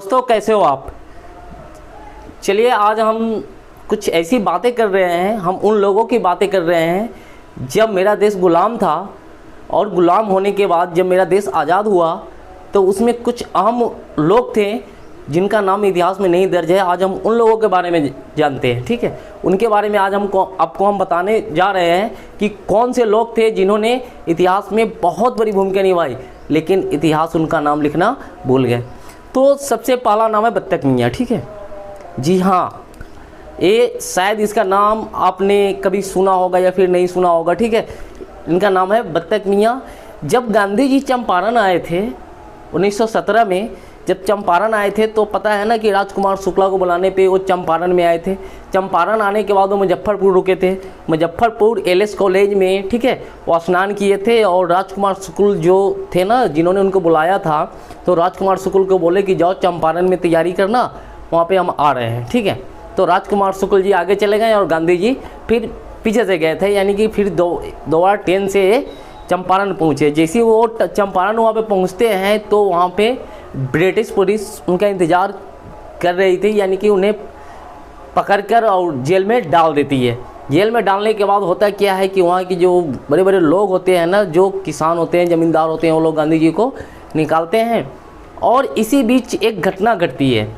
दोस्तों, कैसे हो आप। चलिए आज हम कुछ ऐसी बातें कर रहे हैं, हम उन लोगों की बातें कर रहे हैं जब मेरा देश गुलाम था और गुलाम होने के बाद जब मेरा देश आज़ाद हुआ तो उसमें कुछ अहम लोग थे जिनका नाम इतिहास में नहीं दर्ज है। आज हम उन लोगों के बारे में जानते हैं, ठीक है। उनके बारे में आज आपको हम बताने जा रहे हैं कि कौन से लोग थे जिन्होंने इतिहास में बहुत बड़ी भूमिका निभाई, लेकिन इतिहास उनका नाम लिखना भूल गए। तो सबसे पहला नाम है बत्तख मियाँ, ठीक है। जी हाँ, ये शायद इसका नाम आपने कभी सुना होगा या फिर नहीं सुना होगा, ठीक है। इनका नाम है बत्तख मियाँ। जब गांधी जी चंपारण आए थे 1917 में, जब चंपारण आए थे तो पता है ना कि राजकुमार शुक्ला को बुलाने पे वो चंपारण में आए थे। चंपारण आने के बाद वो मुजफ्फरपुर रुके थे। मुजफ्फरपुर एलएस कॉलेज में, ठीक है, वो स्नान किए थे और राजकुमार शुक्ल जो थे ना, जिन्होंने उनको बुलाया था, तो राजकुमार शुक्ल को बोले कि जाओ चंपारण में तैयारी करना, वहाँ पे हम आ रहे हैं, ठीक है। तो राजकुमार शुक्ल जी आगे चले गए और गांधी जी फिर पीछे से गए थे, यानी कि फिर दोबारा ट्रेन से चंपारण पहुँचे। जैसे ही वो चंपारण वहाँ पे पहुँचते हैं तो वहाँ पे ब्रिटिश पुलिस उनका इंतज़ार कर रही थी, यानी कि उन्हें पकड़कर और जेल में डाल देती है। जेल में डालने के बाद होता क्या है कि वहाँ की जो बड़े बड़े लोग होते हैं ना, जो किसान होते हैं, ज़मींदार होते हैं, वो लोग गांधी जी को निकालते हैं। और इसी बीच एक घटना घटती है।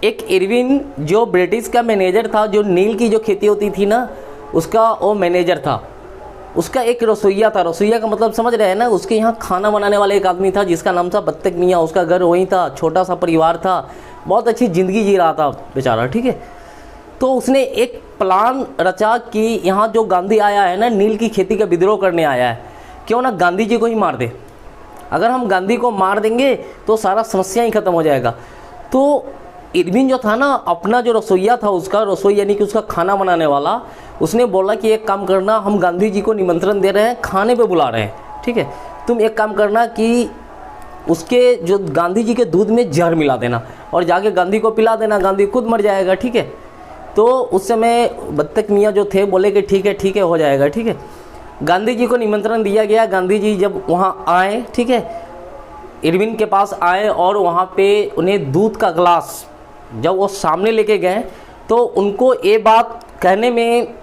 एक इरविन जो ब्रिटिश का मैनेजर था, जो नील की जो खेती होती थी ना, उसका वो मैनेजर था। उसका एक रसोइया था। रसोइया का मतलब समझ रहे हैं ना, उसके यहाँ खाना बनाने वाला एक आदमी था जिसका नाम था बत्तख मियाँ। उसका घर वहीं था, छोटा सा परिवार था, बहुत अच्छी ज़िंदगी जी रहा था बेचारा, ठीक है। तो उसने एक प्लान रचा कि यहाँ जो गांधी आया है ना, नील की खेती का विद्रोह करने आया है, क्यों ना गांधी जी को ही मार दे। अगर हम गांधी को मार देंगे तो सारा समस्या ही ख़त्म हो जाएगा। तो इरविन जो था ना, अपना जो रसोइया था, उसका रसोई यानी कि उसका खाना बनाने वाला, उसने बोला कि एक काम करना, हम गांधी जी को निमंत्रण दे रहे हैं, खाने पे बुला रहे हैं, ठीक है। तुम एक काम करना कि उसके जो गांधी जी के दूध में जहर मिला देना और जाके गांधी को पिला देना, गांधी खुद मर जाएगा, ठीक है। तो उस समय बत्तख मियाँ जो थे बोले कि ठीक है हो जाएगा, ठीक है। गांधी जी को निमंत्रण दिया गया। गांधी जी जब वहाँ आए, ठीक है, इरविन के पास आए और वहाँ पे उन्हें दूध का गिलास जब वो सामने लेके गए तो उनको ये बात कहने में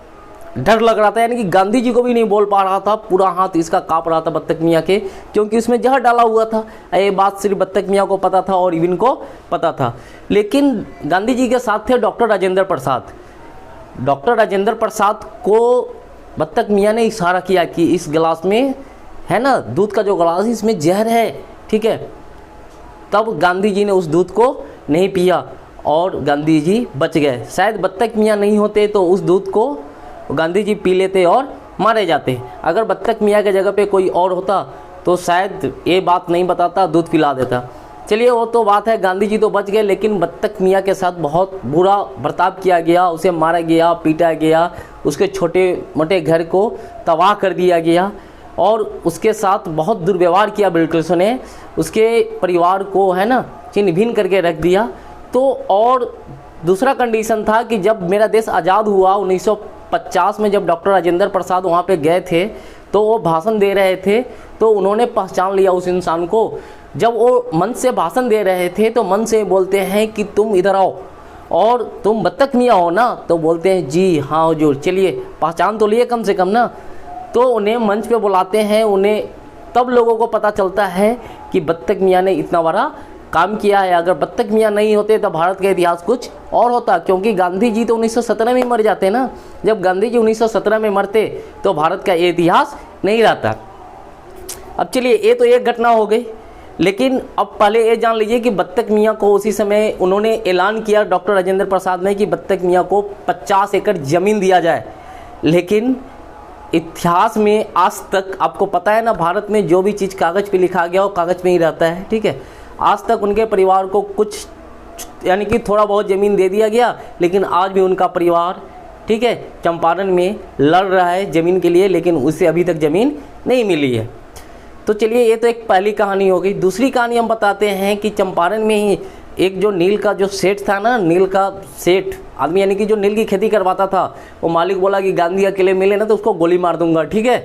डर लग रहा था, यानी कि गांधी जी को भी नहीं बोल पा रहा था। पूरा हाथ इसका काँप रहा था बत्तख मियाँ के, क्योंकि उसमें जहर डाला हुआ था। ये बात सिर्फ बत्तख मियाँ को पता था और इरविन को पता था। लेकिन गांधी जी के साथ थे डॉक्टर राजेंद्र प्रसाद। डॉक्टर राजेंद्र प्रसाद को बत्तख मियाँ ने इशारा किया कि इस गिलास में है ना, दूध का जो गिलास है इसमें जहर है, ठीक है। तब गांधी जी ने उस दूध को नहीं पिया और गांधी जी बच गए। शायद बत्तख मियाँ नहीं होते तो उस दूध को गांधी जी पी लेते और मारे जाते। अगर बत्तख मियाँ के जगह पे कोई और होता तो शायद ये बात नहीं बताता, दूध पिला देता। चलिए वो तो बात है, गांधी जी तो बच गए, लेकिन बत्तख मियाँ के साथ बहुत बुरा बर्ताव किया गया। उसे मारा गया, पीटा गया, उसके छोटे मोटे घर को तबाह कर दिया गया और उसके साथ बहुत दुर्व्यवहार किया ब्रिटिशों ने। उसके परिवार को है ना छिन्न भिन्न करके रख दिया। तो और दूसरा कंडीशन था कि जब मेरा देश आज़ाद हुआ 1950 में, जब डॉक्टर राजेंद्र प्रसाद वहाँ पे गए थे तो वो भाषण दे रहे थे, तो उन्होंने पहचान लिया उस इंसान को। जब वो मंच से भाषण दे रहे थे तो मंच से बोलते हैं कि तुम इधर आओ और तुम बत्तख मियाँ हो ना, तो बोलते हैं जी हाँ हुजूर। चलिए पहचान तो लिए कम से कम ना। तो उन्हें मंच पे बुलाते हैं। उन्हें तब लोगों को पता चलता है कि बत्तख मियाँ ने इतना बड़ा काम किया है। अगर बत्तख मियाँ नहीं होते तो भारत का इतिहास कुछ और होता, क्योंकि गांधी जी तो 1917 में ही मर जाते ना। जब गांधी जी 1917 में मरते तो भारत का ये इतिहास नहीं रहता। अब चलिए ये तो एक घटना हो गई, लेकिन अब पहले ये जान लीजिए कि बत्तख मियाँ को उसी समय उन्होंने ऐलान किया, डॉक्टर राजेंद्र प्रसाद ने, कि बत्तख मियाँ को 50 एकड़ ज़मीन दिया जाए। लेकिन इतिहास में आज तक आपको पता है ना, भारत में जो भी चीज़ कागज़ पे लिखा गया वो कागज़ पे ही रहता है, ठीक है। आज तक उनके परिवार को कुछ यानी कि थोड़ा बहुत ज़मीन दे दिया गया, लेकिन आज भी उनका परिवार, ठीक है, चंपारण में लड़ रहा है ज़मीन के लिए, लेकिन उसे अभी तक ज़मीन नहीं मिली है। तो चलिए ये तो एक पहली कहानी हो गई। दूसरी कहानी हम बताते हैं कि चंपारण में ही एक जो नील का जो सेठ था ना, नील का सेठ आदमी, यानी कि जो नील की खेती करवाता था, वो मालिक बोला कि गांधी अकेले मिले ना तो उसको गोली मार दूंगा, ठीक है।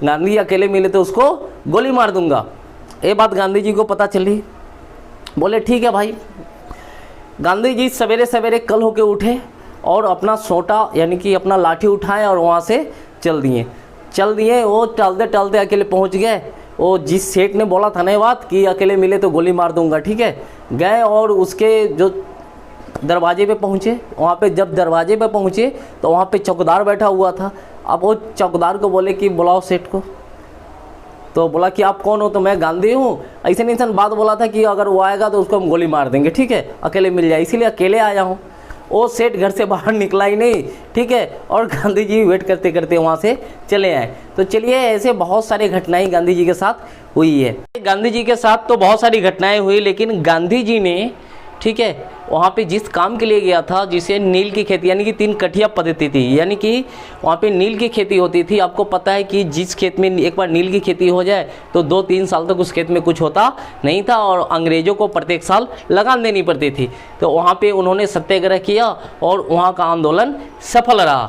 गांधी अकेले मिले तो उसको गोली मार दूंगा। ये बात गांधी जी को पता चली बोले ठीक है भाई। गांधी जी सवेरे सवेरे कल होके उठे और अपना सोटा यानी कि अपना लाठी उठाए और वहाँ से चल दिए। वो टलते टलते अकेले पहुँच गए। वो जिस सेठ ने बोला था ना ये बात कि अकेले मिले तो गोली मार दूंगा, ठीक है, गए और उसके जो दरवाजे पे पहुँचे। वहाँ पे जब दरवाजे पे पहुँचे तो वहाँ पे चौकीदार बैठा हुआ था। अब वो चौकीदार को बोले कि बुलाओ सेठ को। तो बोला कि आप कौन हो? तो मैं गांधी हूँ। ऐसे नहीं बात बोला था कि अगर वो आएगा तो उसको हम गोली मार देंगे, ठीक है, अकेले मिल जाए, इसीलिए अकेले आया हूँ। वो सेठ घर से बाहर निकला ही नहीं, ठीक है, और गांधी जी वेट करते करते वहाँ से चले आए। तो चलिए, ऐसे बहुत सारी घटनाएं गांधी जी के साथ हुई है। गांधी जी के साथ तो बहुत सारी घटनाएं हुई, लेकिन गांधी जी ने, ठीक है, वहाँ पे जिस काम के लिए गया था, जिसे नील की खेती यानी कि 3 कठिया पद्धति थी, यानी कि वहाँ पे नील की खेती होती थी। आपको पता है कि जिस खेत में एक बार नील की खेती हो जाए तो 2-3 साल तक उस खेत में कुछ होता नहीं था और अंग्रेज़ों को प्रत्येक साल लगान देनी पड़ती थी। तो वहाँ पे उन्होंने सत्याग्रह किया और वहाँ का आंदोलन सफल रहा।